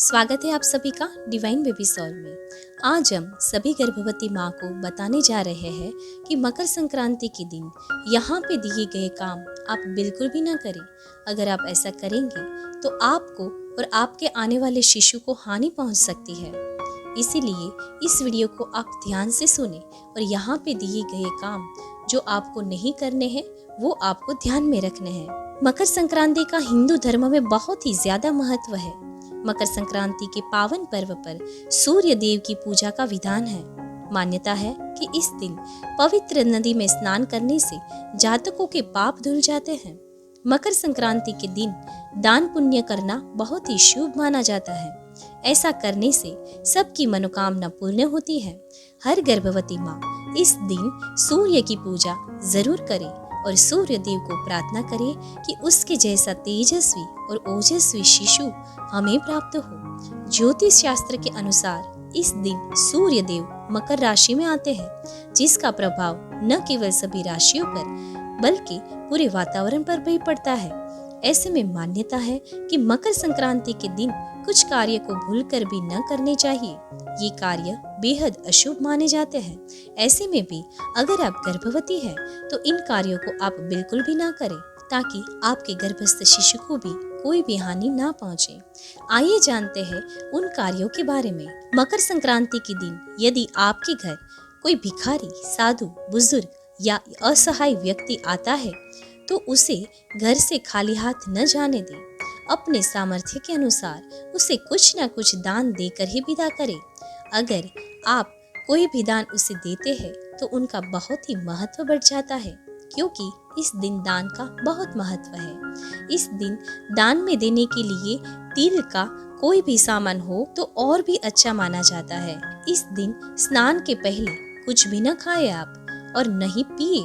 स्वागत है आप सभी का डिवाइन बेबी सॉल में। आज हम सभी गर्भवती माँ को बताने जा रहे हैं कि मकर संक्रांति के दिन यहाँ पे दिए गए काम आप बिल्कुल भी ना करें। अगर आप ऐसा करेंगे तो आपको और आपके आने वाले शिशु को हानि पहुँच सकती है। इसीलिए इस वीडियो को आप ध्यान से सुने और यहाँ पे दिए गए काम जो आपको नहीं करने हैं वो आपको ध्यान में रखने हैं। मकर संक्रांति का हिंदू धर्म में बहुत ही ज्यादा महत्व है। मकर संक्रांति के पावन पर्व पर सूर्य देव की पूजा का विधान है। मान्यता है कि इस दिन पवित्र नदी में स्नान करने से जातकों के पाप धुल जाते हैं। मकर संक्रांति के दिन दान पुण्य करना बहुत ही शुभ माना जाता है। ऐसा करने से सबकी मनोकामना पूर्ण होती है। हर गर्भवती माँ इस दिन सूर्य की पूजा जरूर करे और सूर्य देव को प्रार्थना करे कि उसके जैसा तेजस्वी और ओजस्वी शिशु हमें प्राप्त हो। ज्योतिष शास्त्र के अनुसार इस दिन सूर्य देव मकर राशि में आते हैं, जिसका प्रभाव न केवल सभी राशियों पर बल्कि पूरे वातावरण पर भी पड़ता है। ऐसे में मान्यता है कि मकर संक्रांति के दिन कुछ कार्य को भूलकर भी न करने चाहिए। ये कार्य बेहद अशुभ माने जाते हैं। ऐसे में भी अगर आप गर्भवती हैं तो इन कार्यों को आप बिल्कुल भी ना करें, ताकि आपके गर्भस्थ शिशु को भी कोई भी हानि ना पहुंचे। आइए जानते हैं उन कार्यों के बारे में। मकर संक्रांति के दिन यदि आपके घर कोई भिखारी, साधु, बुजुर्ग या असहाय व्यक्ति आता है तो उसे घर से खाली हाथ न जाने दें। अपने सामर्थ्य के अनुसार उसे कुछ न कुछ दान देकर ही विदा करें। अगर आप कोई भी दान उसे देते हैं तो उनका बहुत ही महत्व बढ़ जाता है, क्योंकि इस दिन दान का बहुत महत्व है। इस दिन दान में देने के लिए तिल का कोई भी सामान हो तो और भी अच्छा माना जाता है। इस दिन स्नान के पहले कुछ भी न खाए आप और नहीं पिए।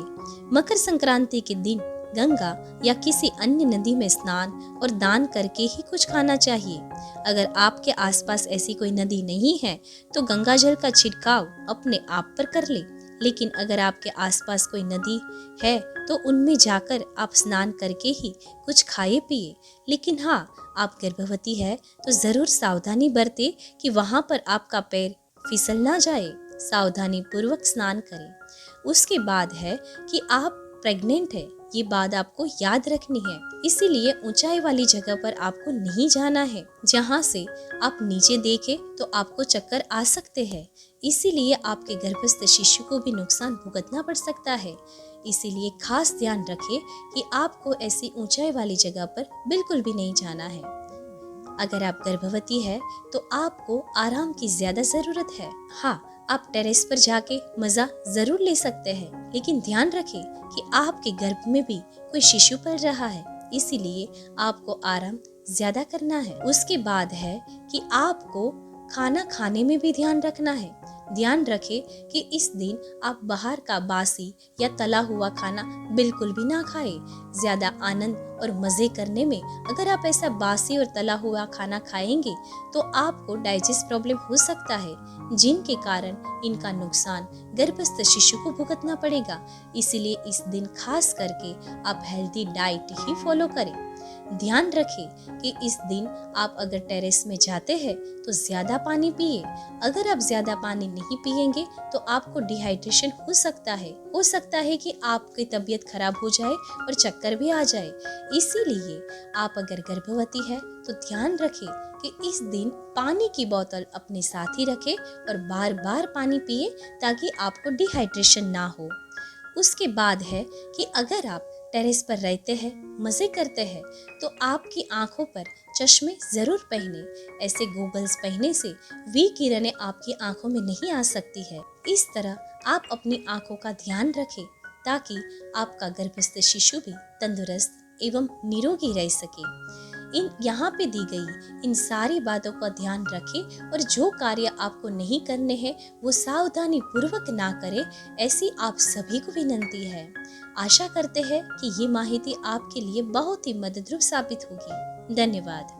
मकर संक्रांति के दिन गंगा या किसी अन्य नदी में स्नान और दान करके ही कुछ खाना चाहिए। अगर आपके आसपास ऐसी कोई नदी नहीं है तो गंगा जल का छिड़काव अपने आप पर कर ले। लेकिन अगर आपके आसपास कोई नदी है तो उनमें जाकर आप स्नान करके ही कुछ खाए पिए। लेकिन हाँ, आप गर्भवती है तो जरूर सावधानी बरते कि वहाँ पर आपका पैर फिसल ना जाए। सावधानी पूर्वक स्नान करें। उसके बाद है कि आप प्रेग्नेंट है, ये बात आपको याद रखनी है। इसीलिए ऊंचाई वाली जगह पर आपको नहीं जाना है, जहाँ से आप नीचे देखें तो आपको चक्कर आ सकते हैं। इसीलिए आपके गर्भस्थ शिशु को भी नुकसान भुगतना पड़ सकता है। इसीलिए खास ध्यान रखें कि आपको ऐसी ऊंचाई वाली जगह पर बिल्कुल भी नहीं जाना है। अगर आप गर्भवती है तो आपको आराम की ज्यादा जरूरत है। हाँ, आप टेरेस पर जाके मजा जरूर ले सकते हैं, लेकिन ध्यान रखें कि आपके गर्भ में भी कोई शिशु पल रहा है, इसीलिए आपको आराम ज्यादा करना है। उसके बाद है कि आपको खाना खाने में भी ध्यान रखना है। ध्यान रखें कि इस दिन आप बाहर का बासी या तला हुआ खाना बिल्कुल भी ना खाएं। ज्यादा आनंद और मजे करने में अगर आप ऐसा बासी और तला हुआ खाना खाएंगे तो आपको डाइजेस्ट प्रॉब्लम हो सकता है, जिनके कारण इनका नुकसान गर्भस्थ शिशु को भुगतना पड़ेगा। इसीलिए इस दिन खास करके आप हेल्दी डाइट ही फॉलो करें। ध्यान रखें कि इस दिन आप अगर टेरेस में जाते हैं तो ज्यादा पानी पिए। अगर आप ज्यादा पानी नहीं पिएंगे तो आपको डिहाइड्रेशन हो सकता है कि आपकी तबीयत खराब हो जाए और चक्कर भी आ जाए। इसीलिए आप अगर गर्भवती है तो ध्यान रखें कि इस दिन पानी की बोतल अपने साथ ही रखें और बार बार पानी पिए, ताकि आपको डिहाइड्रेशन ना हो। उसके बाद है कि अगर आप टेरेस पर रहते हैं, मजे करते हैं, तो आपकी आंखों पर चश्मे जरूर पहने। ऐसे गॉगल्स पहनने से वी किरणें आपकी आंखों में नहीं आ सकती है। इस तरह आप अपनी आंखों का ध्यान रखें, ताकि आपका गर्भस्थ शिशु भी तंदुरुस्त एवं निरोगी रह सके। इन यहाँ पे दी गई इन सारी बातों का ध्यान रखें और जो कार्य आपको नहीं करने हैं वो सावधानी पूर्वक ना करें, ऐसी आप सभी को विनंती है। आशा करते हैं कि ये माहिती आपके लिए बहुत ही मददरूप साबित होगी। धन्यवाद।